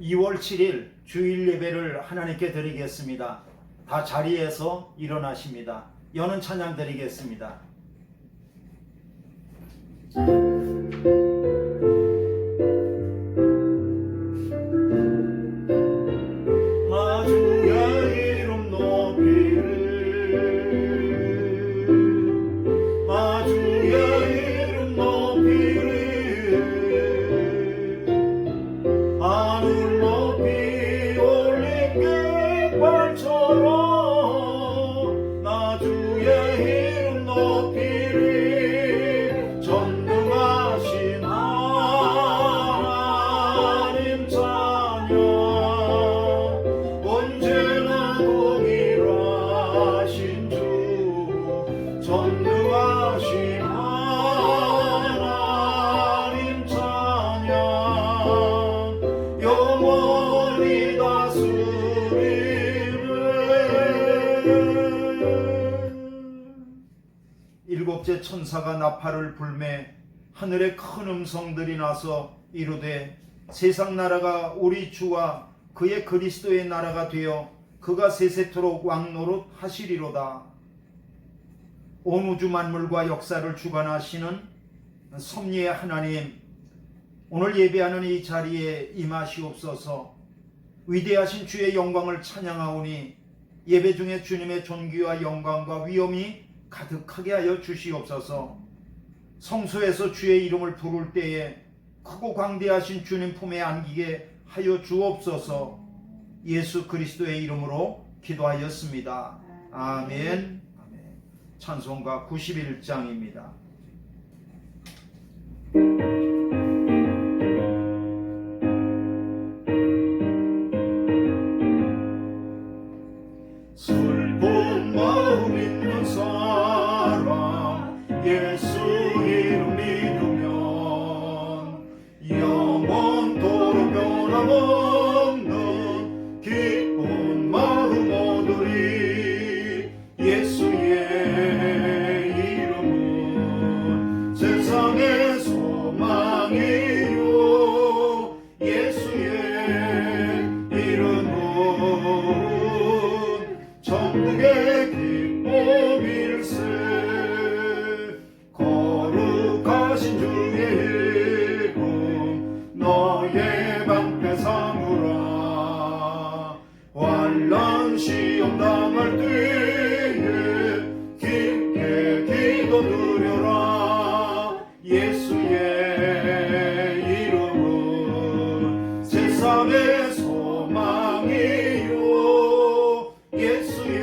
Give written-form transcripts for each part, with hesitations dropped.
2월 7일 주일 예배를 하나님께 드리겠습니다. 다 자리에서 일어나십니다. 여는 찬양 드리겠습니다. 일곱째 천사가 나팔을 불매 하늘에 큰 음성들이 나서 이르되 세상 나라가 우리 주와 그의 그리스도의 나라가 되어 그가 세세토록 왕노릇 하시리로다. 온 우주 만물과 역사를 주관하시는 섭리의 하나님, 오늘 예배하는 이 자리에 임하시옵소서. 위대하신 주의 영광을 찬양하오니 예배 중에 주님의 존귀와 영광과 위엄이 가득하게 하여 주시옵소서. 성소에서 주의 이름을 부를 때에 크고 광대하신 주님 품에 안기게 하여 주옵소서. 예수 그리스도의 이름으로 기도하였습니다. 아멘. 찬송가 91장입니다. 슬픈 마음 있는 사람 예수 이름 믿으면 영원토록 변함없는 기쁜 마음 얻으리. 예수의 이름은 세상의 소망이요 예수의 이름은 천국의 기쁨일세. 거룩하신 주의 이름 너의 방패 삼으라. 환난 시험 당할 때에 깊게 기도드려라. 예수의 이름은 세상의 소망이요 예수의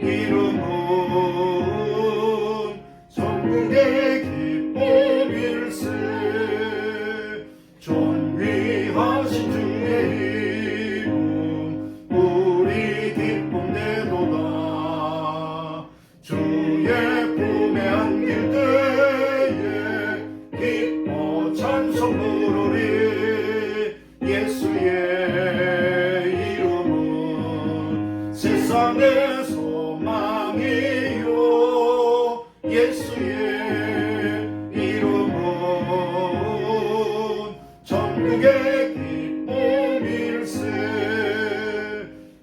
이름은 천국의 기쁨일세. 존귀하신 주의 이름 우리 기쁨 되도다. 주의 품에 안길 때에 기뻐 찬송 부르리. 예수의 이름은 세상의 소망이요 예수의 이름은 천국의 기쁨일세.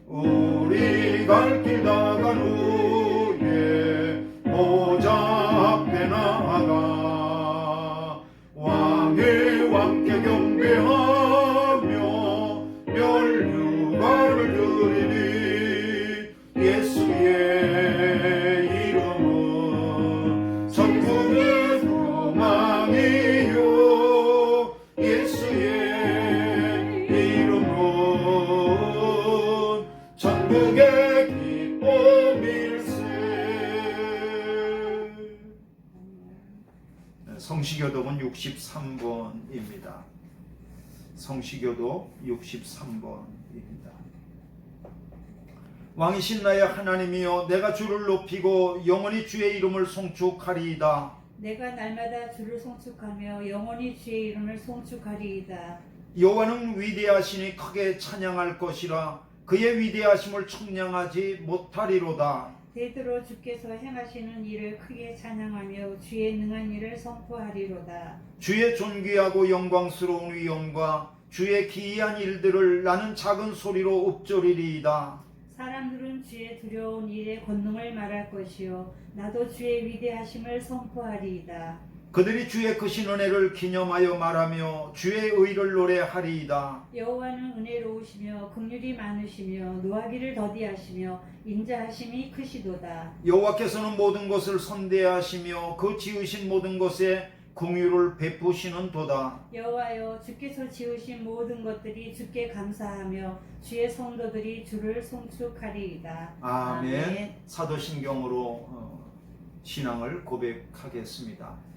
우리 갈 길 다간 후에 보좌 앞에 나아가 왕의 왕께 경배하며 멸류관을 드리니. 예수의 이름은 천국의 소망이요 예수의 이름은 천국의 기쁨일세. 성시교독은 63번입니다. 성시교독 63번입니다. 왕이신 나의 하나님이여 내가 주를 높이고 영원히 주의 이름을 송축하리이다. 내가 날마다 주를 송축하며 영원히 주의 이름을 송축하리이다. 여호와는 위대하시니 크게 찬양할 것이라. 그의 위대하심을 청량하지 못하리로다. 되도록 주께서 행하시는 일을 크게 찬양하며 주의 능한 일을 선포하리로다. 주의 존귀하고 영광스러운 위엄과 주의 기이한 일들을 나는 작은 소리로 읊조리리이다. 사람들은 주의 두려운 일의 권능을 말할 것이요 나도 주의 위대하심을 선포하리이다. 그들이 주의 크신 은혜를 기념하여 말하며 주의 의를 노래하리이다. 여호와는 은혜로우시며 긍휼이 많으시며 노하기를 더디하시며 인자하심이 크시도다. 여호와께서는 모든 것을 선대하시며 그 지으신 모든 것에 긍휼을 베푸시는 도다. 여호와여 주께서 지으신 모든 것들이 주께 감사하며 주의 성도들이 주를 송축하리이다. 아멘. 사도신경으로 신앙을 고백하겠습니다.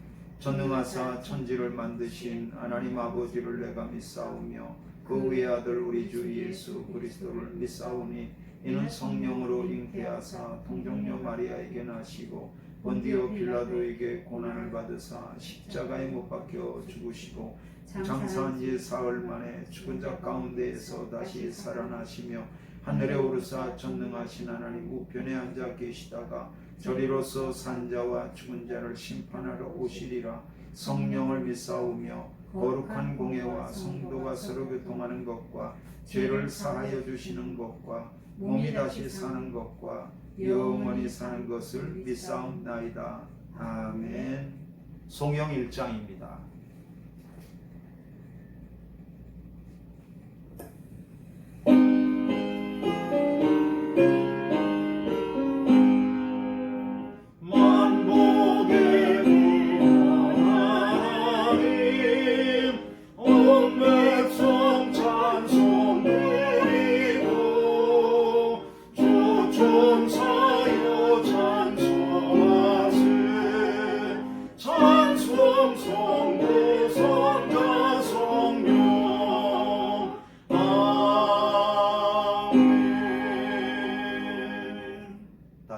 전능하사 천지를 만드신 하나님 아버지를 내가 믿사오며 그 외아들 우리 주 예수 그리스도를 믿사오니 이는 성령으로 잉태하사 동정녀 마리아에게 나시고 본디오 빌라도에게 고난을 받으사 십자가에 못 박혀 죽으시고 장사한 지 사흘 만에 죽은 자 가운데에서 다시 살아나시며 하늘에 오르사 전능하신 하나님 우편에 앉아 계시다가 저리로서 산자와 죽은 자를 심판하러 오시리라. 성령을 믿사오며 거룩한 공예와 성도가 서로 교통하는 것과 죄를 사하여 주시는 것과 몸이 다시 사는 것과 영원히 사는 것을 믿사옵나이다. 아멘. 송영 1장입니다.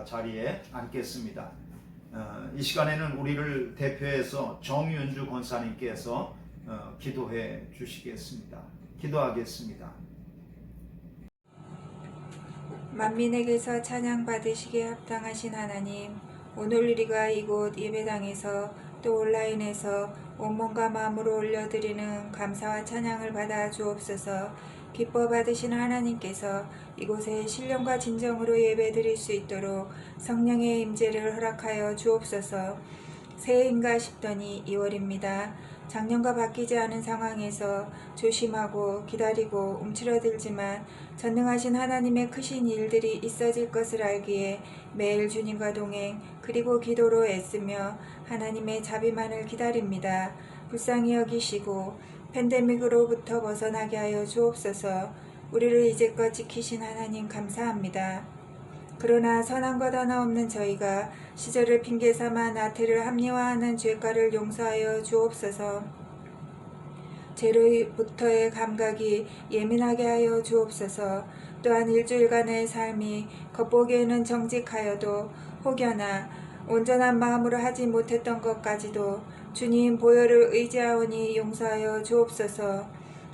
자리에 앉겠습니다. 이 시간에는 우리를 대표해서 정윤주 권사님께서 기도해 주시겠습니다. 기도하겠습니다. 만민에게서 찬양 받으시기에 합당하신 하나님, 오늘 우리가 이곳 예배당에서 또 온라인에서 온몸과 마음으로 올려드리는 감사와 찬양을 받아 주옵소서. 기뻐 받으신 하나님께서 이곳에 신령과 진정으로 예배드릴 수 있도록 성령의 임재를 허락하여 주옵소서. 새해인가 싶더니 2월입니다. 작년과 바뀌지 않은 상황에서 조심하고 기다리고 움츠러들지만 전능하신 하나님의 크신 일들이 있어질 것을 알기에 매일 주님과 동행 그리고 기도로 애쓰며 하나님의 자비만을 기다립니다. 불쌍히 여기시고 팬데믹으로부터 벗어나게 하여 주옵소서. 우리를 이제껏 지키신 하나님 감사합니다. 그러나 선한 것 하나 없는 저희가 시절을 핑계삼아 나태를 합리화하는 죄가를 용서하여 주옵소서. 죄로부터의 감각이 예민하게 하여 주옵소서. 또한 일주일간의 삶이 겉보기에는 정직하여도 혹여나 온전한 마음으로 하지 못했던 것까지도 주님 보혈을 의지하오니 용서하여 주옵소서.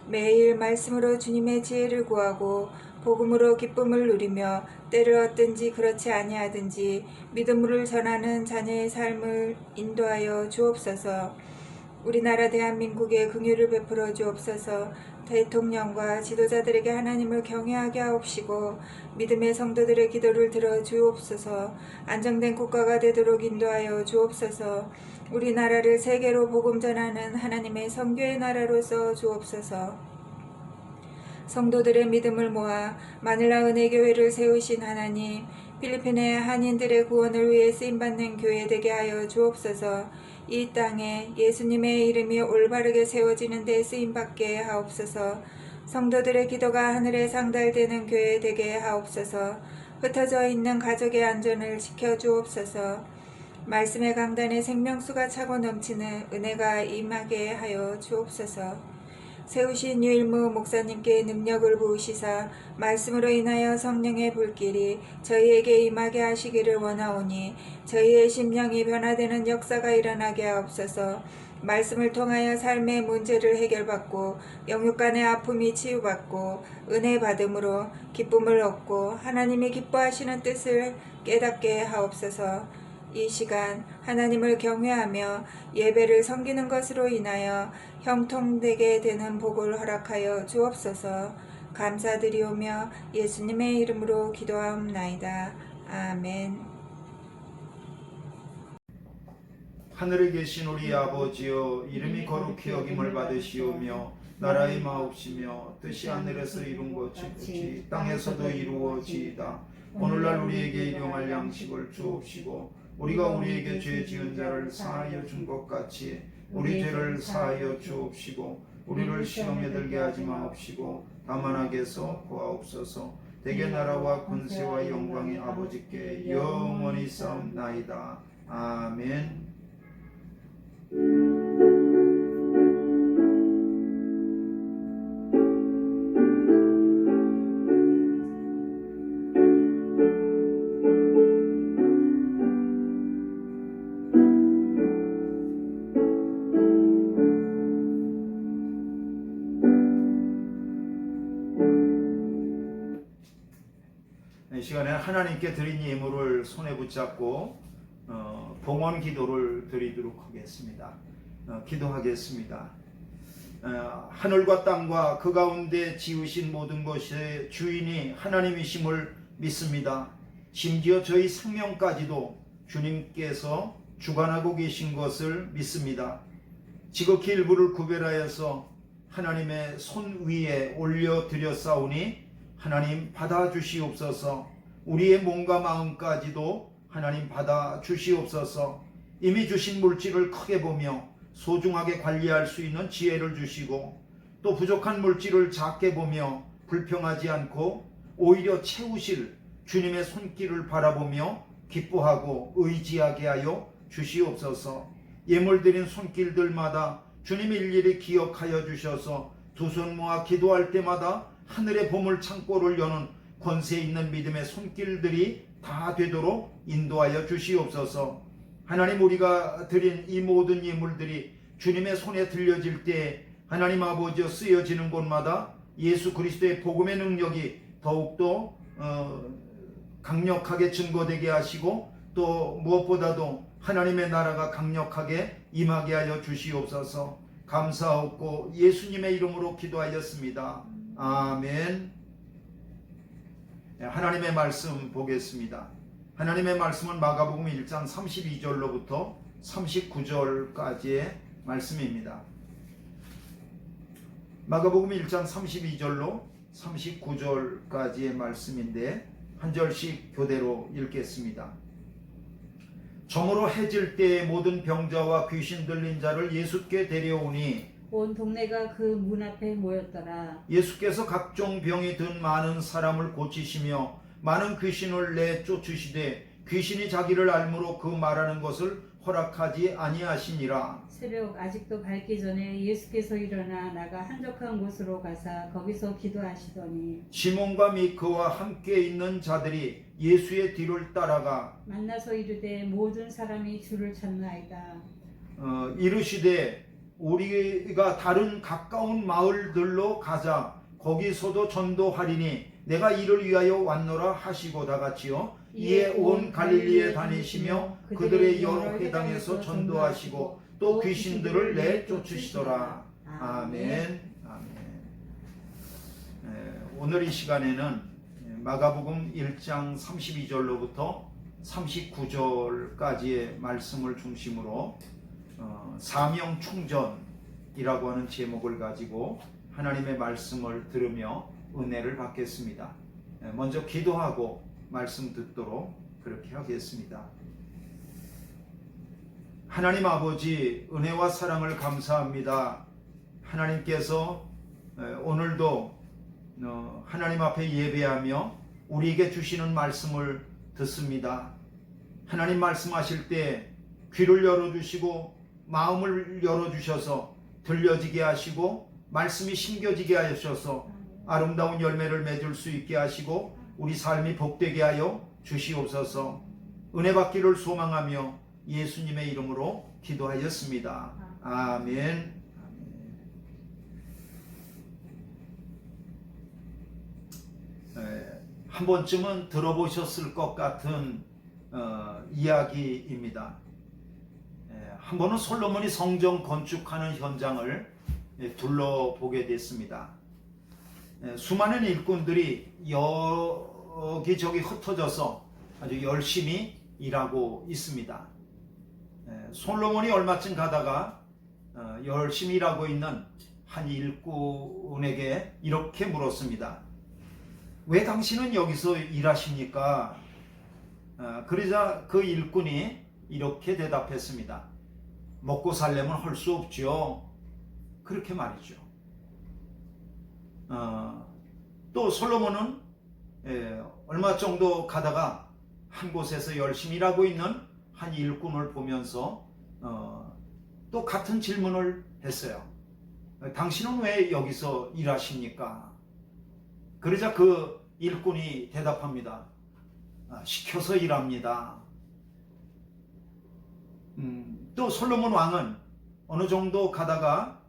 매일 말씀으로 주님의 지혜를 구하고 복음으로 기쁨을 누리며 때를 얻든지 그렇지 아니하든지 믿음을 전하는 자녀의 삶을 인도하여 주옵소서. 우리나라 대한민국에 긍휼을 베풀어 주옵소서. 대통령과 지도자들에게 하나님을 경외하게 하옵시고 믿음의 성도들의 기도를 들어 주옵소서. 안정된 국가가 되도록 인도하여 주옵소서. 우리나라를 세계로 복음 전하는 하나님의 선교의 나라로서 주옵소서. 성도들의 믿음을 모아 마닐라 은혜교회를 세우신 하나님, 필리핀의 한인들의 구원을 위해 쓰임받는 교회 되게 하여 주옵소서. 이 땅에 예수님의 이름이 올바르게 세워지는 데 쓰임받게 하옵소서. 성도들의 기도가 하늘에 상달되는 교회 되게 하옵소서. 흩어져 있는 가족의 안전을 지켜주옵소서. 말씀의 강단에 생명수가 차고 넘치는 은혜가 임하게 하여 주옵소서. 세우신 유일무 목사님께 능력을 부으시사 말씀으로 인하여 성령의 불길이 저희에게 임하게 하시기를 원하오니 저희의 심령이 변화되는 역사가 일어나게 하옵소서. 말씀을 통하여 삶의 문제를 해결받고 영육간의 아픔이 치유받고 은혜 받음으로 기쁨을 얻고 하나님이 기뻐하시는 뜻을 깨닫게 하옵소서. 이 시간 하나님을 경외하며 예배를 섬기는 것으로 인하여 형통되게 되는 복을 허락하여 주옵소서. 감사드리오며 예수님의 이름으로 기도하옵나이다. 아멘. 하늘에 계신 우리 아버지여, 이름이 거룩히 여김을 받으시오며 나라의 마옵시며 뜻이 하늘에서 이룬 것같이 땅에서도 이루어지이다. 오늘날 우리에게 일용할 양식을 주옵시고 우리가 우리에게 죄 지은 자를 사하여 준 것 같이 우리 죄를 사하여 주옵시고 우리를 시험에 들게 하지 마옵시고 다만 악에서 구하옵소서. 대개 나라와 권세와 영광이 아버지께 영원히 싸움나이다. 아멘. 이 시간에 하나님께 드린 예물을 손에 붙잡고 봉헌 기도를 드리도록 하겠습니다. 기도하겠습니다. 하늘과 땅과 그 가운데 지으신 모든 것의 주인이 하나님이심을 믿습니다. 심지어 저희 생명까지도 주님께서 주관하고 계신 것을 믿습니다. 지극히 일부를 구별하여서 하나님의 손 위에 올려드렸사오니 하나님 받아주시옵소서. 우리의 몸과 마음까지도 하나님 받아주시옵소서. 이미 주신 물질을 크게 보며 소중하게 관리할 수 있는 지혜를 주시고 또 부족한 물질을 작게 보며 불평하지 않고 오히려 채우실 주님의 손길을 바라보며 기뻐하고 의지하게 하여 주시옵소서. 예물 드린 손길들마다 주님 일일이 기억하여 주셔서 두 손 모아 기도할 때마다 하늘의 보물 창고를 여는 권세 있는 믿음의 손길들이 다 되도록 인도하여 주시옵소서. 하나님, 우리가 드린 이 모든 예물들이 주님의 손에 들려질 때 하나님 아버지여 쓰여지는 곳마다 예수 그리스도의 복음의 능력이 더욱더 강력하게 증거되게 하시고 또 무엇보다도 하나님의 나라가 강력하게 임하게 하여 주시옵소서. 감사하고 예수님의 이름으로 기도하였습니다. 아멘. 하나님의 말씀 보겠습니다. 하나님의 말씀은 마가복음 1장 32절로부터 39절까지의 말씀입니다. 마가복음 1장 32절로 39절까지의 말씀인데 한 절씩 교대로 읽겠습니다. 저물어 해질 때에 모든 병자와 귀신 들린 자를 예수께 데려오니 온 동네가 그 문 앞에 모였더라. 예수께서 각종 병이 든 많은 사람을 고치시며 많은 귀신을 내쫓으시되 귀신이 자기를 알므로 그 말하는 것을 허락하지 아니하시니라. 새벽 아직도 밝기 전에 예수께서 일어나 나가 한적한 곳으로 가사 거기서 기도하시더니 시몬과 미크와 함께 있는 자들이 예수의 뒤를 따라가 만나서 이르되 모든 사람이 주를 찾나이다. 이르시되 우리가 다른 가까운 마을들로 가자. 거기서도 전도하리니 내가 이를 위하여 왔노라 하시고 다같이요. 이에 온 갈릴리에 다니시며 그들의 여러 회당에서 전도하시고 또 귀신들을 내쫓으시더라. 아멘. 아멘. 오늘 이 시간에는 마가복음 1장 32절로부터 39절까지의 말씀을 중심으로 사명 충전이라고 하는 제목을 가지고 하나님의 말씀을 들으며 은혜를 받겠습니다. 먼저 기도하고 말씀 듣도록 그렇게 하겠습니다. 하나님 아버지, 은혜와 사랑을 감사합니다. 하나님께서 오늘도 하나님 앞에 예배하며 우리에게 주시는 말씀을 듣습니다. 하나님 말씀하실 때 귀를 열어주시고 마음을 열어주셔서 들려지게 하시고 말씀이 심겨지게 하셔서 아름다운 열매를 맺을 수 있게 하시고 우리 삶이 복되게 하여 주시옵소서. 은혜 받기를 소망하며 예수님의 이름으로 기도하였습니다. 아멘. 한 번쯤은 들어보셨을 것 같은 이야기입니다. 한 번은 솔로몬이 성전 건축하는 현장을 둘러보게 됐습니다. 수많은 일꾼들이 여기저기 흩어져서 아주 열심히 일하고 있습니다. 솔로몬이 얼마쯤 가다가 열심히 일하고 있는 한 일꾼에게 이렇게 물었습니다. 왜 당신은 여기서 일하십니까? 그러자 그 일꾼이 이렇게 대답했습니다. 먹고 살려면 할 수 없죠. 그렇게 말이죠. 또 솔로몬은 얼마 정도 가다가 한 곳에서 열심히 일하고 있는 한 일꾼을 보면서 또 같은 질문을 했어요. 당신은 왜 여기서 일하십니까? 그러자 그 일꾼이 대답합니다. 시켜서 일합니다. 또 솔로몬 왕은 어느 정도 가다가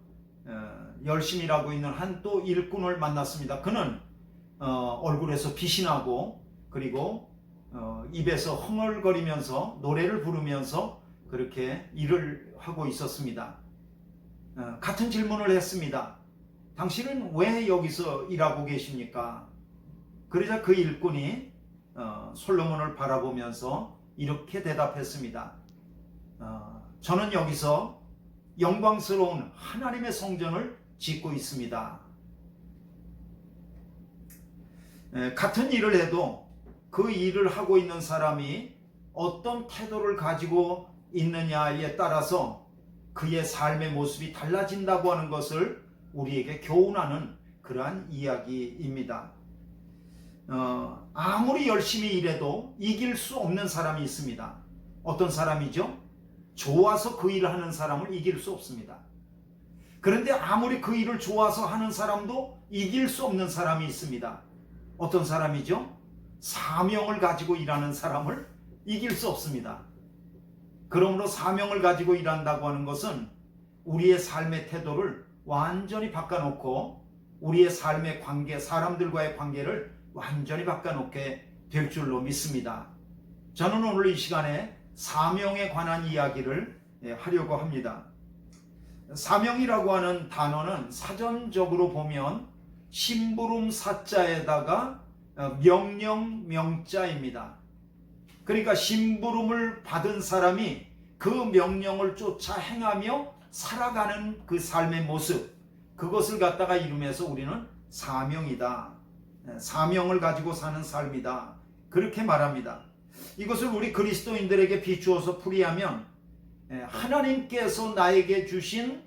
열심히 일하고 있는 한 또 일꾼을 만났습니다. 그는 얼굴에서 빛이 나고 그리고 입에서 흥얼거리면서 노래를 부르면서 그렇게 일을 하고 있었습니다. 같은 질문을 했습니다. 당신은 왜 여기서 일하고 계십니까? 그러자 그 일꾼이 솔로몬을 바라보면서 이렇게 대답했습니다. 저는 여기서 영광스러운 하나님의 성전을 짓고 있습니다. 같은 일을 해도 그 일을 하고 있는 사람이 어떤 태도를 가지고 있느냐에 따라서 그의 삶의 모습이 달라진다고 하는 것을 우리에게 교훈하는 그러한 이야기입니다. 아무리 열심히 일해도 이길 수 없는 사람이 있습니다. 어떤 사람이죠? 좋아서 그 일을 하는 사람을 이길 수 없습니다. 그런데 아무리 그 일을 좋아서 하는 사람도 이길 수 없는 사람이 있습니다. 어떤 사람이죠? 사명을 가지고 일하는 사람을 이길 수 없습니다. 그러므로 사명을 가지고 일한다고 하는 것은 우리의 삶의 태도를 완전히 바꿔놓고 우리의 삶의 관계, 사람들과의 관계를 완전히 바꿔놓게 될 줄로 믿습니다. 저는 오늘 이 시간에 사명에 관한 이야기를 하려고 합니다. 사명이라고 하는 단어는 사전적으로 보면 심부름 사자에다가 명령 명자입니다. 그러니까 심부름을 받은 사람이 그 명령을 쫓아 행하며 살아가는 그 삶의 모습, 그것을 갖다가 이루면서 우리는 사명이다. 사명을 가지고 사는 삶이다. 그렇게 말합니다. 이것을 우리 그리스도인들에게 비추어서 풀이하면 하나님께서 나에게 주신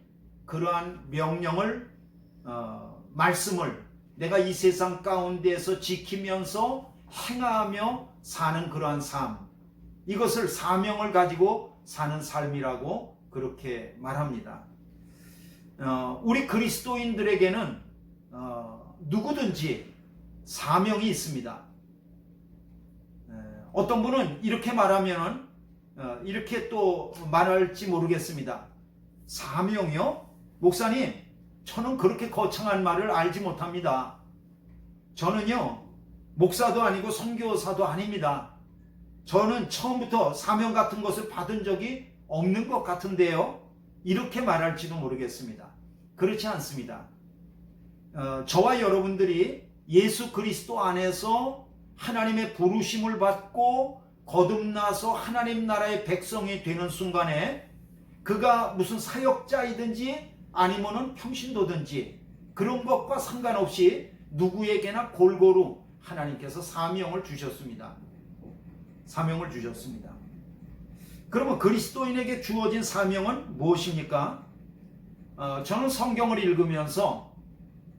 그러한 명령을 말씀을 내가 이 세상 가운데에서 지키면서 행하며 사는 그러한 삶, 이것을 사명을 가지고 사는 삶이라고 그렇게 말합니다. 우리 그리스도인들에게는 누구든지 사명이 있습니다. 어떤 분은 이렇게 말하면 이렇게 또 말할지 모르겠습니다. 사명이요? 목사님, 저는 그렇게 거창한 말을 알지 못합니다. 저는요, 목사도 아니고 선교사도 아닙니다. 저는 처음부터 사명 같은 것을 받은 적이 없는 것 같은데요. 이렇게 말할지도 모르겠습니다. 그렇지 않습니다. 저와 여러분들이 예수 그리스도 안에서 하나님의 부르심을 받고 거듭나서 하나님 나라의 백성이 되는 순간에 그가 무슨 사역자이든지 아니면은 평신도든지 그런 것과 상관없이 누구에게나 골고루 하나님께서 사명을 주셨습니다. 사명을 주셨습니다. 그러면 그리스도인에게 주어진 사명은 무엇입니까? 저는 성경을 읽으면서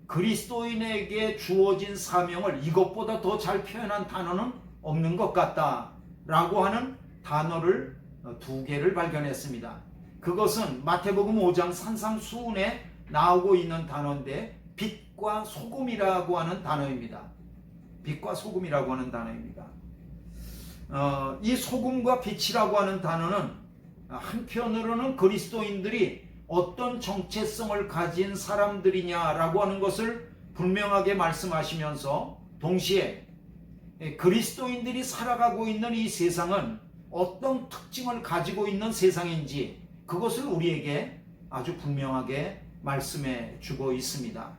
그리스도인에게 주어진 사명을 이것보다 더 잘 표현한 단어는 없는 것 같다라고 하는 단어를 두 개를 발견했습니다. 그것은 마태복음 5장 산상수훈에 나오고 있는 단어인데 빛과 소금이라고 하는 단어입니다. 빛과 소금이라고 하는 단어입니다. 이 소금과 빛이라고 하는 단어는 한편으로는 그리스도인들이 어떤 정체성을 가진 사람들이냐라고 하는 것을 분명하게 말씀하시면서 동시에 그리스도인들이 살아가고 있는 이 세상은 어떤 특징을 가지고 있는 세상인지 그것을 우리에게 아주 분명하게 말씀해 주고 있습니다.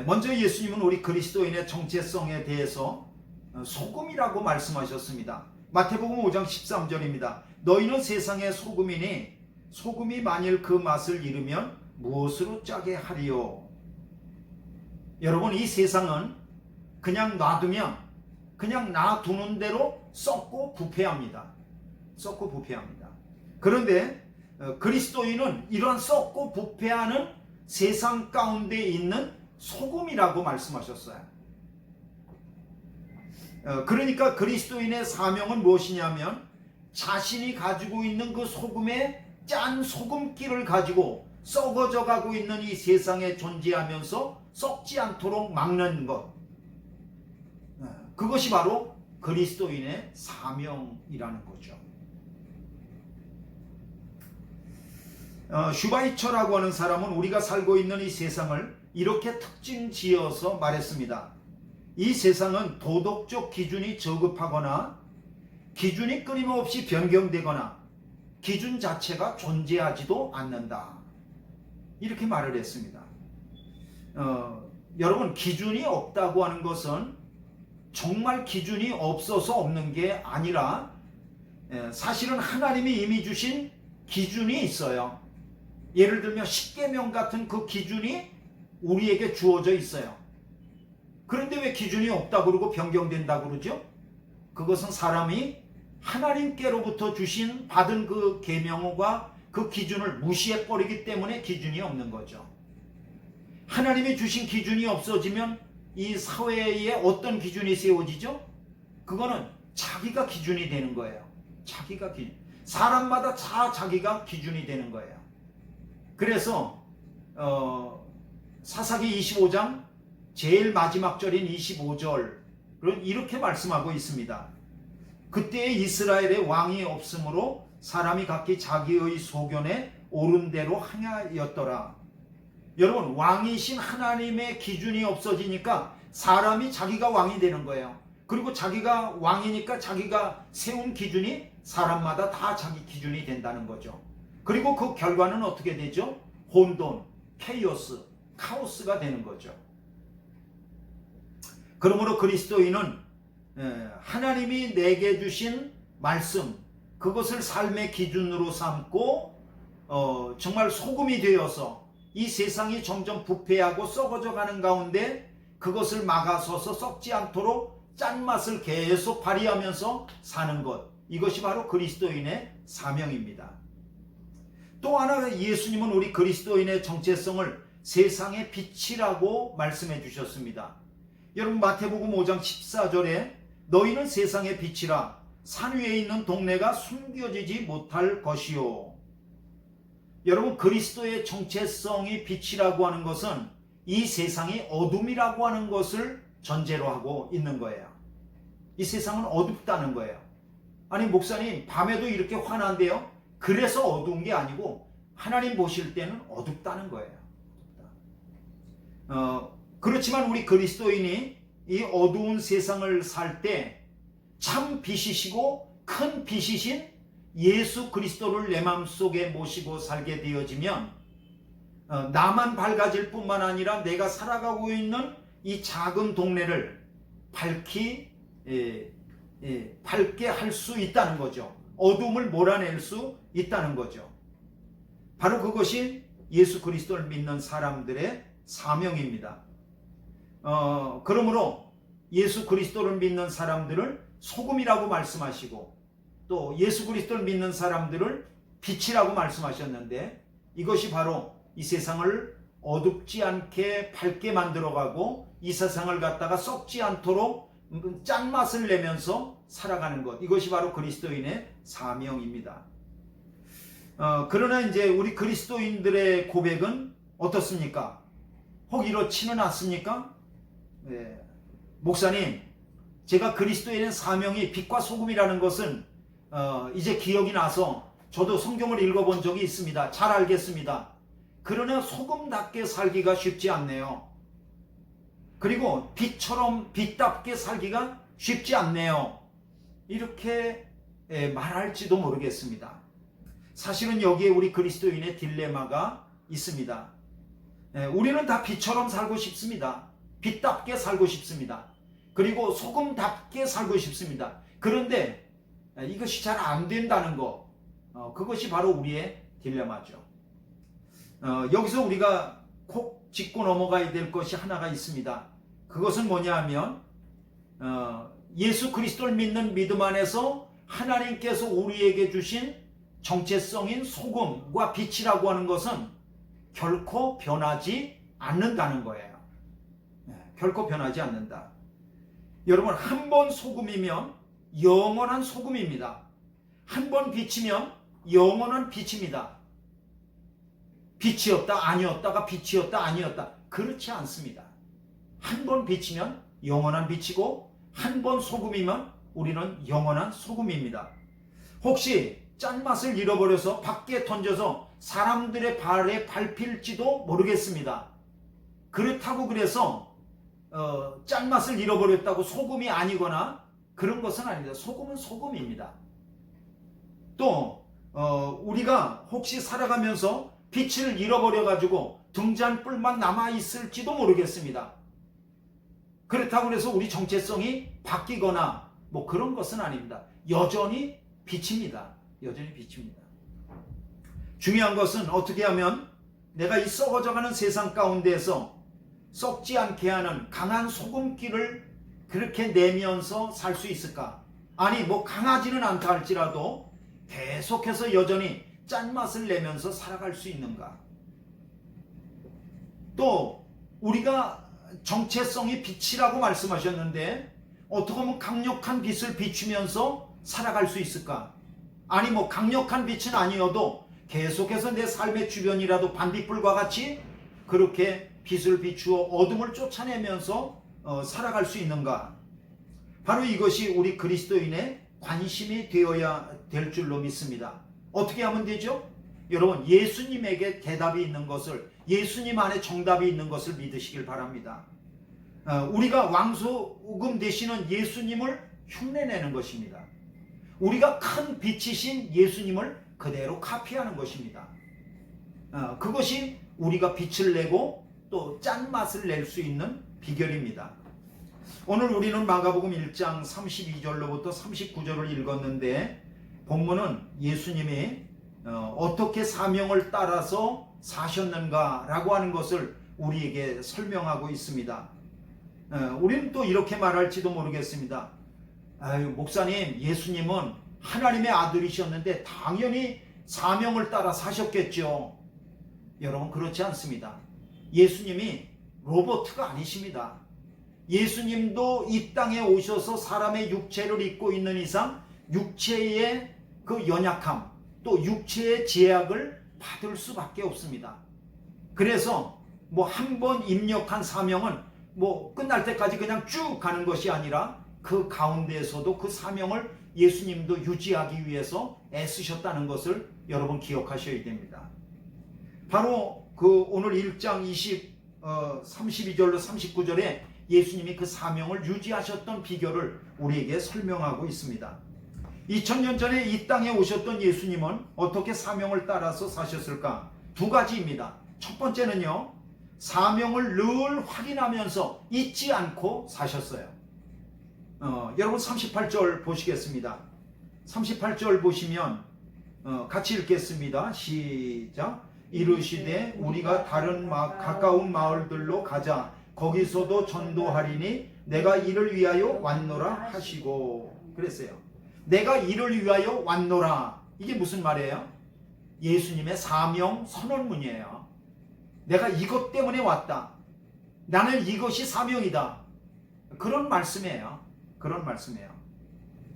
먼저 예수님은 우리 그리스도인의 정체성에 대해서 소금이라고 말씀하셨습니다. 마태복음 5장 13절입니다. 너희는 세상의 소금이니 소금이 만일 그 맛을 잃으면 무엇으로 짜게 하리요? 여러분, 이 세상은 그냥 놔두면 그냥 놔두는 대로 썩고 부패합니다. 썩고 부패합니다. 그런데 그리스도인은 이런 썩고 부패하는 세상 가운데 있는 소금이라고 말씀하셨어요. 그러니까 그리스도인의 사명은 무엇이냐면 자신이 가지고 있는 그 소금의 짠 소금기를 가지고 썩어져 가고 있는 이 세상에 존재하면서 썩지 않도록 막는 것, 그것이 바로 그리스도인의 사명이라는 거죠. 슈바이처라고 하는 사람은 우리가 살고 있는 이 세상을 이렇게 특징 지어서 말했습니다. 이 세상은 도덕적 기준이 저급하거나 기준이 끊임없이 변경되거나 기준 자체가 존재하지도 않는다. 이렇게 말을 했습니다. 여러분, 기준이 없다고 하는 것은 정말 기준이 없어서 없는 게 아니라 사실은 하나님이 이미 주신 기준이 있어요. 예를 들면 십계명 같은 그 기준이 우리에게 주어져 있어요. 그런데 왜 기준이 없다고 그러고 변경된다고 그러죠? 그것은 사람이 하나님께로부터 받은 그 계명과 그 기준을 무시해버리기 때문에 기준이 없는 거죠. 하나님이 주신 기준이 없어지면 이 사회에 어떤 기준이 세워지죠? 그거는 자기가 기준이 되는 거예요. 자기가 기준. 사람마다 자기가 기준이 되는 거예요. 그래서 사사기 25장 제일 마지막 절인 25절은 이렇게 말씀하고 있습니다. 그때에 이스라엘의 왕이 없으므로 사람이 각기 자기의 소견에 옳은 대로 행하였더라. 여러분, 왕이신 하나님의 기준이 없어지니까 사람이 자기가 왕이 되는 거예요. 그리고 자기가 왕이니까 자기가 세운 기준이 사람마다 다 자기 기준이 된다는 거죠. 그리고 그 결과는 어떻게 되죠? 혼돈, 케이오스, 카오스가 되는 거죠. 그러므로 그리스도인은 하나님이 내게 주신 말씀, 그것을 삶의 기준으로 삼고 정말 소금이 되어서 이 세상이 점점 부패하고 썩어져 가는 가운데 그것을 막아서서 썩지 않도록 짠맛을 계속 발휘하면서 사는 것, 이것이 바로 그리스도인의 사명입니다. 또 하나, 예수님은 우리 그리스도인의 정체성을 세상의 빛이라고 말씀해 주셨습니다. 여러분, 마태복음 5장 14절에 너희는 세상의 빛이라 산 위에 있는 동네가 숨겨지지 못할 것이요. 여러분, 그리스도의 정체성이 빛이라고 하는 것은 이 세상이 어둠이라고 하는 것을 전제로 하고 있는 거예요. 이 세상은 어둡다는 거예요. 아니, 목사님, 밤에도 이렇게 환한데요? 그래서 어두운 게 아니고 하나님 보실 때는 어둡다는 거예요. 그렇지만 우리 그리스도인이 이 어두운 세상을 살 때 참 빛이시고 큰 빛이신 예수 그리스도를 내 마음속에 모시고 살게 되어지면 나만 밝아질 뿐만 아니라 내가 살아가고 있는 이 작은 동네를 밝게 할 수 있다는 거죠. 어둠을 몰아낼 수 있다는 거죠. 바로 그것이 예수 그리스도를 믿는 사람들의 사명입니다. 그러므로 예수 그리스도를 믿는 사람들을 소금이라고 말씀하시고 또 예수 그리스도를 믿는 사람들을 빛이라고 말씀하셨는데 이것이 바로 이 세상을 어둡지 않게 밝게 만들어가고 이 세상을 갖다가 썩지 않도록 짠맛을 내면서 살아가는 것, 이것이 바로 그리스도인의 사명입니다. 그러나 이제 우리 그리스도인들의 고백은 어떻습니까? 혹 이렇지는 않습니까? 네. 목사님, 제가 그리스도인의 사명이 빛과 소금이라는 것은 이제 기억이 나서 저도 성경을 읽어본 적이 있습니다. 잘 알겠습니다. 그러나 소금답게 살기가 쉽지 않네요. 그리고 빛처럼 빛답게 살기가 쉽지 않네요. 이렇게 말할지도 모르겠습니다. 사실은 여기에 우리 그리스도인의 딜레마가 있습니다. 우리는 다 빛처럼 살고 싶습니다. 빛답게 살고 싶습니다. 그리고 소금답게 살고 싶습니다. 그런데 이것이 잘 안 된다는 거, 그것이 바로 우리의 딜레마죠. 여기서 우리가 콕 짚고 넘어가야 될 것이 하나가 있습니다. 그것은 뭐냐 하면 예수 그리스도를 믿는 믿음 안에서 하나님께서 우리에게 주신 정체성인 소금과 빛이라고 하는 것은 결코 변하지 않는다는 거예요. 결코 변하지 않는다. 여러분, 한 번 소금이면 영원한 소금입니다. 한 번 빛이면 영원한 빛입니다. 빛이었다 아니었다가 빛이었다 아니었다, 그렇지 않습니다. 한 번 빛이면 영원한 빛이고 한 번 소금이면 우리는 영원한 소금입니다. 혹시 짠맛을 잃어버려서 밖에 던져서 사람들의 발에 밟힐지도 모르겠습니다. 그렇다고 그래서 짠맛을 잃어버렸다고 소금이 아니거나 그런 것은 아닙니다. 소금은 소금입니다. 또 우리가 혹시 살아가면서 빛을 잃어버려 가지고 등잔불만 남아 있을지도 모르겠습니다. 그렇다고 해서 우리 정체성이 바뀌거나 뭐 그런 것은 아닙니다. 여전히 빛입니다. 여전히 빛입니다. 중요한 것은 어떻게 하면 내가 이 썩어져가는 세상 가운데에서 썩지 않게 하는 강한 소금기를 그렇게 내면서 살 수 있을까? 아니 뭐 강하지는 않다 할지라도 계속해서 여전히 짠맛을 내면서 살아갈 수 있는가? 또 우리가 정체성이 빛이라고 말씀하셨는데 어떻게 하면 강력한 빛을 비추면서 살아갈 수 있을까? 아니 뭐 강력한 빛은 아니어도 계속해서 내 삶의 주변이라도 반딧불과 같이 그렇게 빛을 비추어 어둠을 쫓아내면서 살아갈 수 있는가? 바로 이것이 우리 그리스도인의 관심이 되어야 될 줄로 믿습니다. 어떻게 하면 되죠? 여러분, 예수님에게 대답이 있는 것을, 예수님 안에 정답이 있는 것을 믿으시길 바랍니다. 우리가 왕소금 되시는 예수님을 흉내내는 것입니다. 우리가 큰 빛이신 예수님을 그대로 카피하는 것입니다. 그것이 우리가 빛을 내고 또 짠맛을 낼 수 있는 비결입니다. 오늘 우리는 마가복음 1장 32절로부터 39절을 읽었는데 본문은 예수님이 어떻게 사명을 따라서 사셨는가라고 하는 것을 우리에게 설명하고 있습니다. 우리는 또 이렇게 말할지도 모르겠습니다. 아유, 목사님, 예수님은 하나님의 아들이셨는데 당연히 사명을 따라 사셨겠죠. 여러분, 그렇지 않습니다. 예수님이 로봇가 아니십니다. 예수님도 이 땅에 오셔서 사람의 육체를 입고 있는 이상 육체의 그 연약함, 또 육체의 제약을 받을 수밖에 없습니다. 그래서 뭐 한 번 입력한 사명은 뭐 끝날 때까지 그냥 쭉 가는 것이 아니라 그 가운데에서도 그 사명을 예수님도 유지하기 위해서 애쓰셨다는 것을 여러분 기억하셔야 됩니다. 바로 그 오늘 1장 32절로 39절에 예수님이 그 사명을 유지하셨던 비결을 우리에게 설명하고 있습니다. 2000년 전에 이 땅에 오셨던 예수님은 어떻게 사명을 따라서 사셨을까? 두 가지입니다. 첫 번째는요, 사명을 늘 확인하면서 잊지 않고 사셨어요. 여러분 38절 보시겠습니다. 38절 보시면 같이 읽겠습니다. 시작. 이르시되 우리가 다른 가까운 마을들로 가자. 거기서도 전도하리니 내가 이를 위하여 왔노라 하시고 그랬어요. 내가 이를 위하여 왔노라. 이게 무슨 말이에요? 예수님의 사명 선언문이에요. 내가 이것 때문에 왔다. 나는 이것이 사명이다. 그런 말씀이에요. 그런 말씀이에요.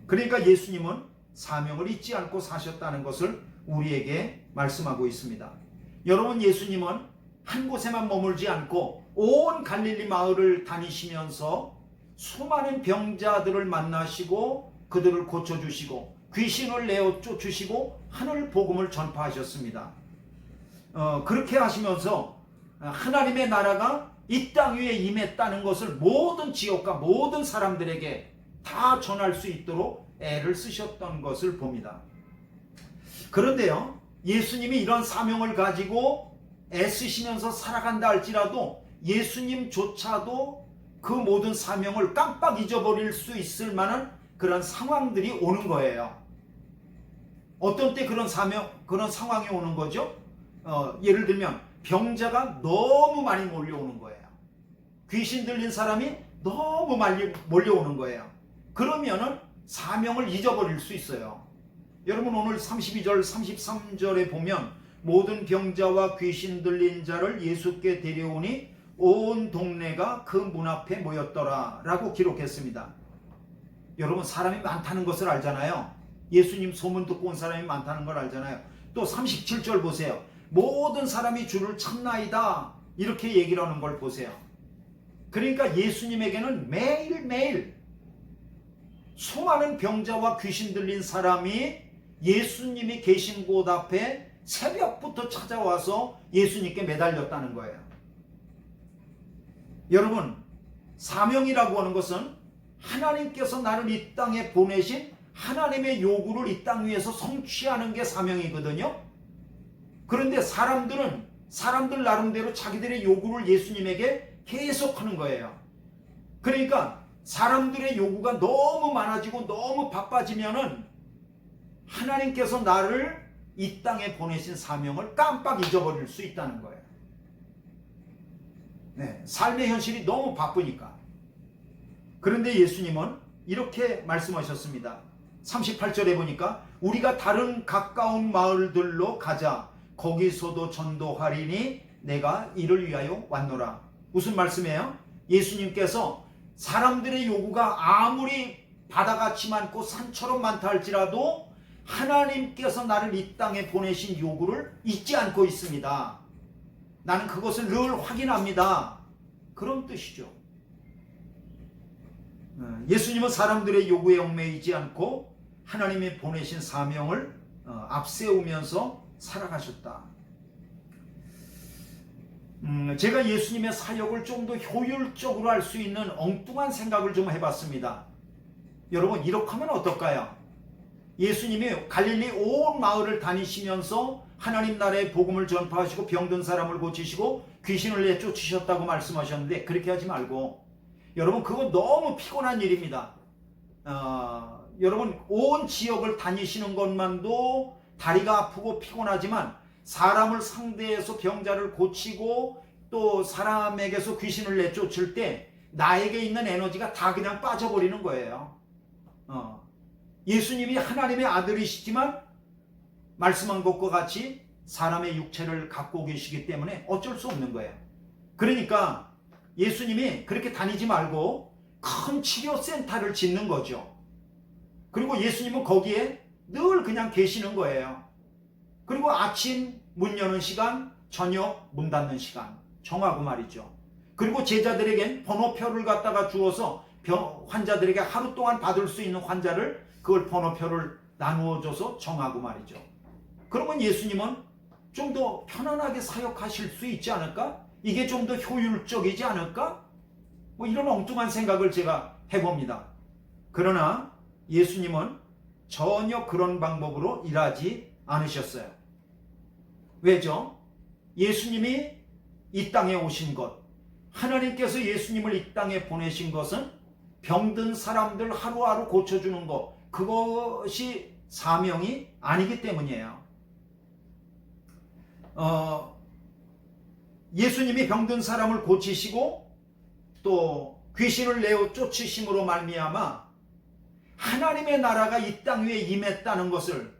그러니까 예수님은 사명을 잊지 않고 사셨다는 것을 우리에게 말씀하고 있습니다. 여러분, 예수님은 한 곳에만 머물지 않고 온 갈릴리 마을을 다니시면서 수많은 병자들을 만나시고 그들을 고쳐주시고 귀신을 내어 쫓으시고 하늘 복음을 전파하셨습니다. 그렇게 하시면서 하나님의 나라가 이 땅 위에 임했다는 것을 모든 지역과 모든 사람들에게 다 전할 수 있도록 애를 쓰셨던 것을 봅니다. 그런데요, 예수님이 이런 사명을 가지고 애쓰시면서 살아간다 할지라도 예수님조차도 그 모든 사명을 깜빡 잊어버릴 수 있을 만한 그런 상황들이 오는 거예요. 어떤 때 그런 상황이 오는 거죠? 예를 들면 병자가 너무 많이 몰려오는 거예요. 귀신 들린 사람이 너무 많이 몰려오는 거예요. 그러면은 사명을 잊어버릴 수 있어요. 여러분, 오늘 32절 33절에 보면 모든 병자와 귀신 들린 자를 예수께 데려오니 온 동네가 그 문 앞에 모였더라 라고 기록했습니다. 여러분, 사람이 많다는 것을 알잖아요. 예수님 소문 듣고 온 사람이 많다는 걸 알잖아요. 또 37절 보세요. 모든 사람이 주를 찾나이다 이렇게 얘기를 하는 걸 보세요. 그러니까 예수님에게는 매일매일 수많은 병자와 귀신 들린 사람이 예수님이 계신 곳 앞에 새벽부터 찾아와서 예수님께 매달렸다는 거예요. 여러분, 사명이라고 하는 것은 하나님께서 나를 이 땅에 보내신 하나님의 요구를 이 땅 위에서 성취하는 게 사명이거든요. 그런데 사람들 나름대로 자기들의 요구를 예수님에게 계속하는 거예요. 그러니까 사람들의 요구가 너무 많아지고 너무 바빠지면은 하나님께서 나를 이 땅에 보내신 사명을 깜빡 잊어버릴 수 있다는 거예요. 네, 삶의 현실이 너무 바쁘니까. 그런데 예수님은 이렇게 말씀하셨습니다. 38절에 보니까 우리가 다른 가까운 마을들로 가자. 거기서도 전도하리니 내가 이를 위하여 왔노라. 무슨 말씀이에요? 예수님께서 사람들의 요구가 아무리 바다같이 많고 산처럼 많다 할지라도 하나님께서 나를 이 땅에 보내신 요구를 잊지 않고 있습니다. 나는 그것을 늘 확인합니다. 그런 뜻이죠. 예수님은 사람들의 요구에 얽매이지 않고 하나님이 보내신 사명을 앞세우면서 살아가셨다. 제가 예수님의 사역을 좀 더 효율적으로 할 수 있는 엉뚱한 생각을 좀 해봤습니다. 여러분, 이렇게 하면 어떨까요? 예수님이 갈릴리 온 마을을 다니시면서 하나님 나라의 복음을 전파하시고 병든 사람을 고치시고 귀신을 내쫓으셨다고 말씀하셨는데, 그렇게 하지 말고, 여러분, 그거 너무 피곤한 일입니다. 여러분, 온 지역을 다니시는 것만도 다리가 아프고 피곤하지만 사람을 상대해서 병자를 고치고 또 사람에게서 귀신을 내쫓을 때 나에게 있는 에너지가 다 그냥 빠져버리는 거예요. 예수님이 하나님의 아들이시지만 말씀한 것과 같이 사람의 육체를 갖고 계시기 때문에 어쩔 수 없는 거예요. 그러니까 예수님이 그렇게 다니지 말고 큰 치료센터를 짓는 거죠. 그리고 예수님은 거기에 늘 그냥 계시는 거예요. 그리고 아침 문 여는 시간, 저녁 문 닫는 시간 정하고 말이죠. 그리고 제자들에겐 번호표를 갖다가 주어서 환자들에게 하루 동안 받을 수 있는 환자를 그걸 번호표를 나누어줘서 정하고 말이죠. 그러면 예수님은 좀 더 편안하게 사역하실 수 있지 않을까? 이게 좀 더 효율적이지 않을까? 뭐 이런 엉뚱한 생각을 제가 해봅니다. 그러나 예수님은 전혀 그런 방법으로 일하지 않으셨어요. 왜죠? 예수님이 이 땅에 오신 것, 하나님께서 예수님을 이 땅에 보내신 것은 병든 사람들 하루하루 고쳐주는 것, 그것이 사명이 아니기 때문이에요. 예수님이 병든 사람을 고치시고 또 귀신을 내어 쫓으심으로 말미암아 하나님의 나라가 이 땅 위에 임했다는 것을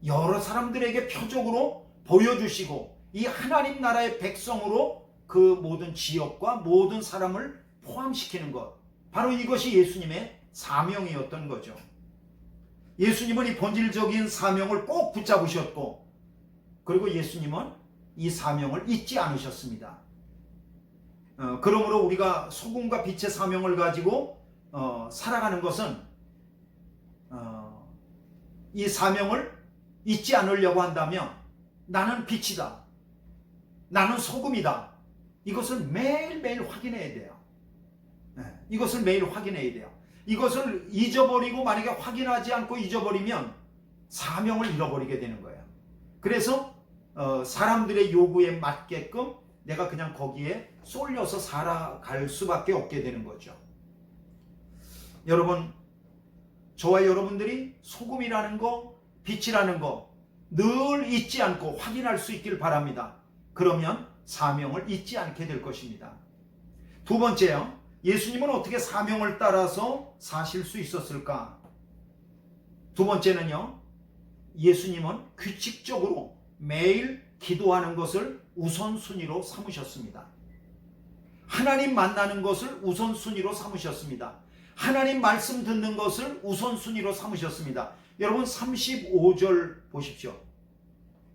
여러 사람들에게 표적으로 보여주시고 이 하나님 나라의 백성으로 그 모든 지역과 모든 사람을 포함시키는 것, 바로 이것이 예수님의 사명이었던 거죠. 예수님은 이 본질적인 사명을 꼭 붙잡으셨고, 그리고 예수님은 이 사명을 잊지 않으셨습니다. 그러므로 우리가 소금과 빛의 사명을 가지고 살아가는 것은 이 사명을 잊지 않으려고 한다면 나는 빛이다, 나는 소금이다, 이것을 매일매일 확인해야 돼요. 이것을 매일 확인해야 돼요. 이것을 잊어버리고 만약에 확인하지 않고 잊어버리면 사명을 잃어버리게 되는 거예요. 그래서 사람들의 요구에 맞게끔 내가 그냥 거기에 쏠려서 살아갈 수밖에 없게 되는 거죠. 여러분, 저와 여러분들이 소금이라는 거, 빛이라는 거 늘 잊지 않고 확인할 수 있길 바랍니다. 그러면 사명을 잊지 않게 될 것입니다. 두 번째요. 예수님은 어떻게 사명을 따라서 사실 수 있었을까? 두 번째는요. 예수님은 규칙적으로 매일 기도하는 것을 우선순위로 삼으셨습니다. 하나님 만나는 것을 우선순위로 삼으셨습니다. 하나님 말씀 듣는 것을 우선순위로 삼으셨습니다. 여러분 35절 보십시오.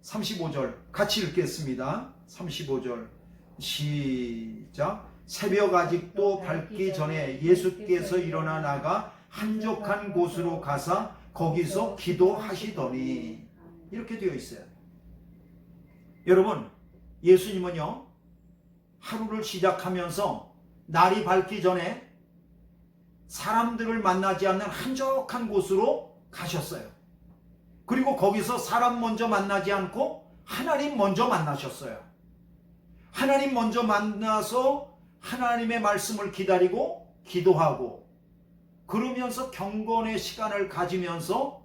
35절 같이 읽겠습니다. 35절 시작. 새벽 아직도 밝기 전에 예수께서 일어나 나가 한적한 곳으로 가사 거기서 기도하시더니, 이렇게 되어 있어요. 여러분, 예수님은요 하루를 시작하면서 날이 밝기 전에 사람들을 만나지 않는 한적한 곳으로 가셨어요. 그리고 거기서 사람 먼저 만나지 않고 하나님 먼저 만나셨어요. 하나님 먼저 만나서 하나님의 말씀을 기다리고 기도하고, 그러면서 경건의 시간을 가지면서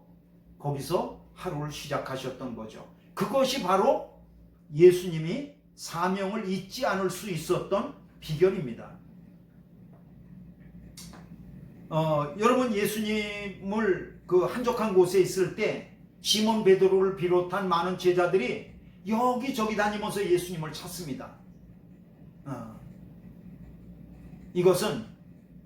거기서 하루를 시작하셨던 거죠. 그것이 바로 예수님이 사명을 잊지 않을 수 있었던 비결입니다. 여러분, 예수님을 그 한적한 곳에 있을 때 시몬 베드로를 비롯한 많은 제자들이 여기저기 다니면서 예수님을 찾습니다. 이것은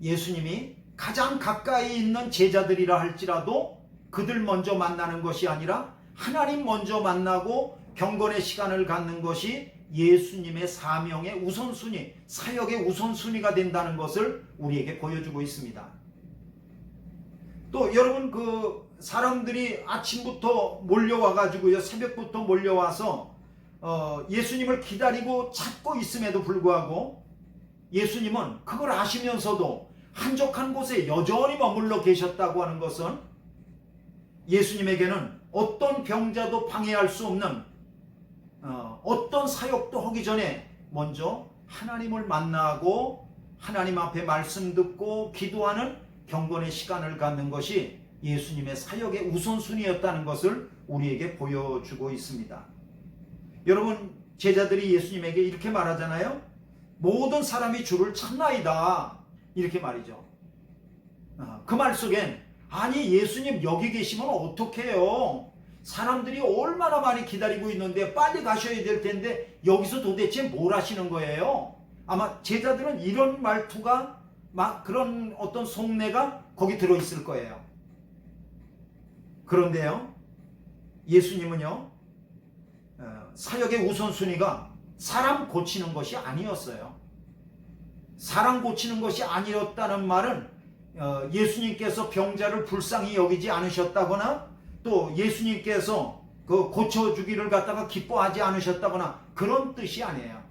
예수님이 가장 가까이 있는 제자들이라 할지라도 그들 먼저 만나는 것이 아니라 하나님 먼저 만나고 경건의 시간을 갖는 것이 예수님의 사명의 우선순위, 사역의 우선순위가 된다는 것을 우리에게 보여주고 있습니다. 또 여러분, 그 사람들이 아침부터 몰려와가지고요, 새벽부터 몰려와서 예수님을 기다리고 찾고 있음에도 불구하고 예수님은 그걸 아시면서도 한적한 곳에 여전히 머물러 계셨다고 하는 것은 예수님에게는 어떤 병자도 방해할 수 없는 어떤 사역도 하기 전에 먼저 하나님을 만나고 하나님 앞에 말씀 듣고 기도하는 경건의 시간을 갖는 것이 예수님의 사역의 우선순위였다는 것을 우리에게 보여주고 있습니다. 여러분, 제자들이 예수님에게 이렇게 말하잖아요. 모든 사람이 주를 찾나이다, 이렇게 말이죠. 그 말 속엔 아니 예수님 여기 계시면 어떡해요? 사람들이 얼마나 많이 기다리고 있는데 빨리 가셔야 될 텐데 여기서 도대체 뭘 하시는 거예요? 아마 제자들은 이런 말투가 막 그런 어떤 속내가 거기 들어있을 거예요. 그런데요, 예수님은요 사역의 우선순위가 사람 고치는 것이 아니었어요. 사람 고치는 것이 아니었다는 말은 예수님께서 병자를 불쌍히 여기지 않으셨다거나 또 예수님께서 그 고쳐주기를 갖다가 기뻐하지 않으셨다거나 그런 뜻이 아니에요.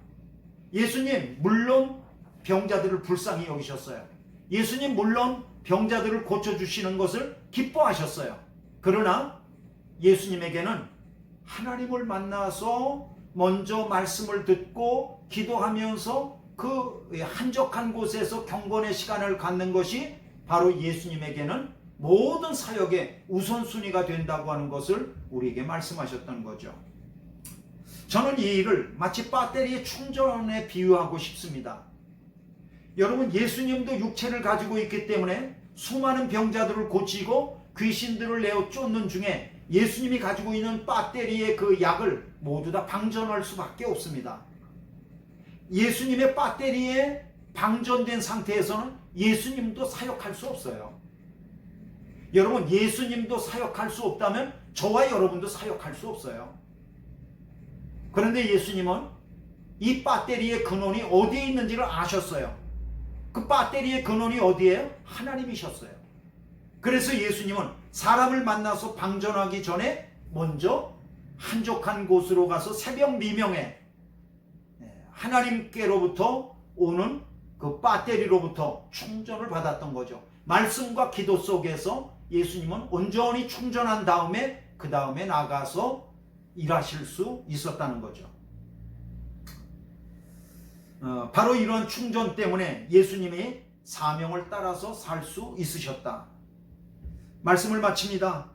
예수님 물론 병자들을 불쌍히 여기셨어요. 예수님 물론 병자들을 고쳐주시는 것을 기뻐하셨어요. 그러나 예수님에게는 하나님을 만나서 먼저 말씀을 듣고 기도하면서 그 한적한 곳에서 경건의 시간을 갖는 것이 바로 예수님에게는 모든 사역의 우선순위가 된다고 하는 것을 우리에게 말씀하셨던 거죠. 저는 이 일을 마치 배터리의 충전에 비유하고 싶습니다. 여러분, 예수님도 육체를 가지고 있기 때문에 수많은 병자들을 고치고 귀신들을 내어 쫓는 중에 예수님이 가지고 있는 배터리의 그 약을 모두 다 방전할 수밖에 없습니다. 예수님의 배터리에 방전된 상태에서는 예수님도 사역할 수 없어요. 여러분, 예수님도 사역할 수 없다면 저와 여러분도 사역할 수 없어요. 그런데 예수님은 이 배터리의 근원이 어디에 있는지를 아셨어요. 그 배터리의 근원이 어디예요? 하나님이셨어요. 그래서 예수님은 사람을 만나서 방전하기 전에 먼저 한적한 곳으로 가서 새벽 미명에 하나님께로부터 오는 그 배터리로부터 충전을 받았던 거죠. 말씀과 기도 속에서 예수님은 온전히 충전한 다음에 그 다음에 나가서 일하실 수 있었다는 거죠. 바로 이런 충전 때문에 예수님이 사명을 따라서 살 수 있으셨다. 말씀을 마칩니다.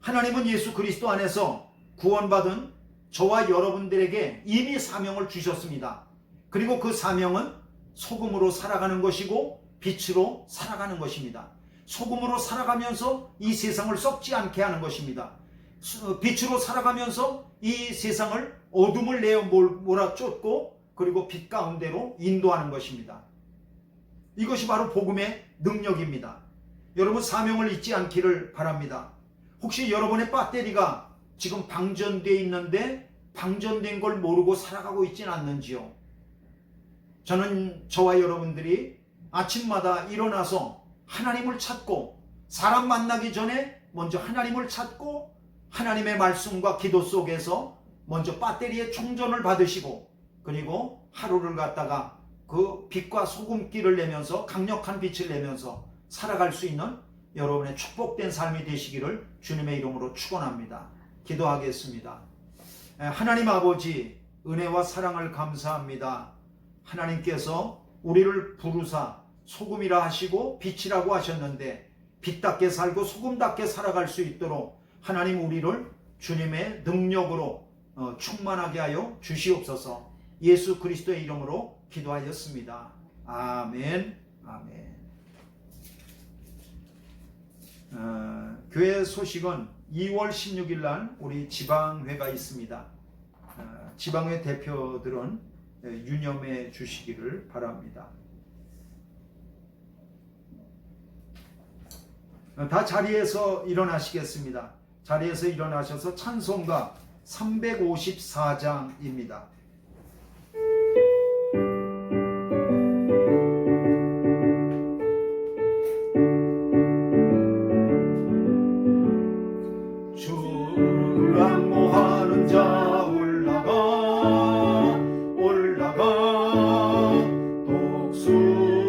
하나님은 예수 그리스도 안에서 구원받은 저와 여러분들에게 이미 사명을 주셨습니다. 그리고 그 사명은 소금으로 살아가는 것이고 빛으로 살아가는 것입니다. 소금으로 살아가면서 이 세상을 썩지 않게 하는 것입니다. 빛으로 살아가면서 이 세상을 어둠을 내어 몰아쫓고 그리고 빛 가운데로 인도하는 것입니다. 이것이 바로 복음의 능력입니다. 여러분 사명을 잊지 않기를 바랍니다. 혹시 여러분의 배터리가 지금 방전되어 있는데 방전된 걸 모르고 살아가고 있지는 않는지요? 저는 저와 여러분들이 아침마다 일어나서 하나님을 찾고 사람 만나기 전에 먼저 하나님을 찾고 하나님의 말씀과 기도 속에서 먼저 배터리의 충전을 받으시고 그리고 하루를 갖다가 그 빛과 소금기를 내면서 강력한 빛을 내면서 살아갈 수 있는 여러분의 축복된 삶이 되시기를 주님의 이름으로 축원합니다. 기도하겠습니다. 하나님 아버지 은혜와 사랑을 감사합니다. 하나님께서 우리를 부르사 소금이라 하시고 빛이라고 하셨는데 빛답게 살고 소금답게 살아갈 수 있도록 하나님 우리를 주님의 능력으로 충만하게 하여 주시옵소서. 예수 그리스도의 이름으로 기도하였습니다. 아멘. 아멘. 교회 소식은 2월 16일 날 우리 지방회가 있습니다. 지방회 대표들은 유념해 주시기를 바랍니다. 다 자리에서 일어나시겠습니다. 자리에서 일어나셔서 찬송가 354장입니다. 주를 안모하는 자 올라가 독수리같이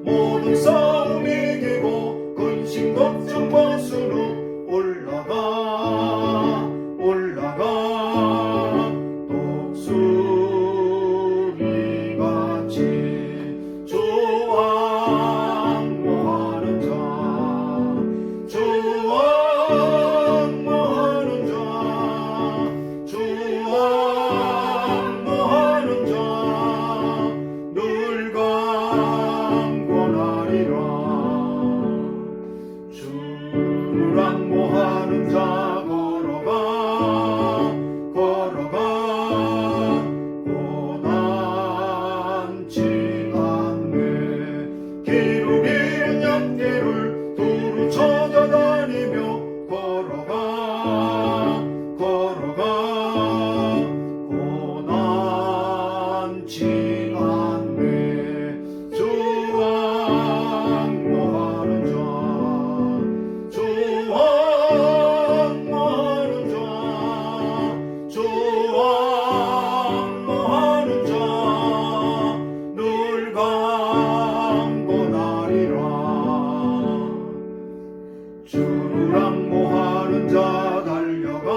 모든 싸움 이기고 근심 걱정 벗으로 올라가 독수리같이 주 안모하는 자늘 강권하리라. 주를 안모하는 자 걸어가 고단치 않네. 길을 잃은 양떼를 두루 찾아다니며 걸어가 고단치 않네. 주 안모하는 자늘 강권하리라. 주를 안모하는 자 달려가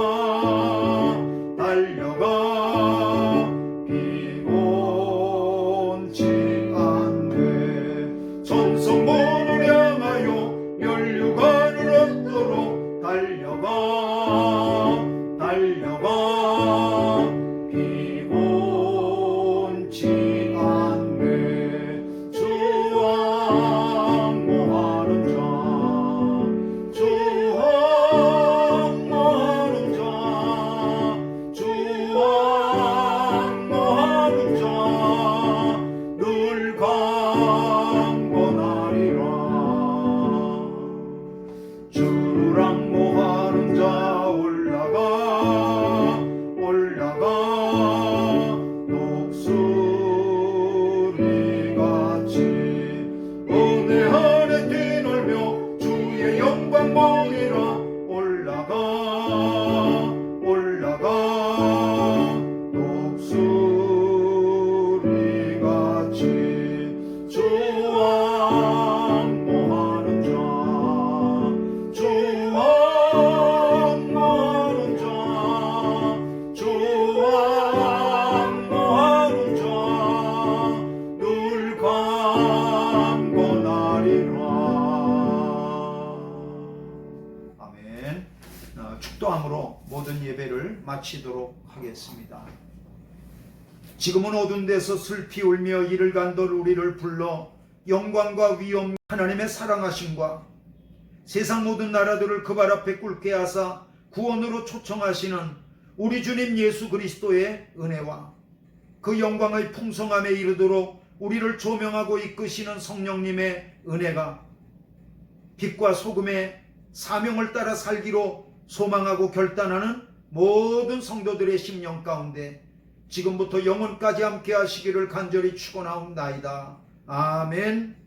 마치도록 하겠습니다. 지금은 어두운 데서 슬피 울며 이를 간들 우리를 불러 영광과 위엄 하나님의 사랑하심과 세상 모든 나라들을 그 발 앞에 꿇게 하사 구원으로 초청하시는 우리 주님 예수 그리스도의 은혜와 그 영광의 풍성함에 이르도록 우리를 조명하고 이끄시는 성령님의 은혜가 빛과 소금의 사명을 따라 살기로 소망하고 결단하는 모든 성도들의 심령 가운데 지금부터 영원까지 함께 하시기를 간절히 축원하옵나이다. 아멘.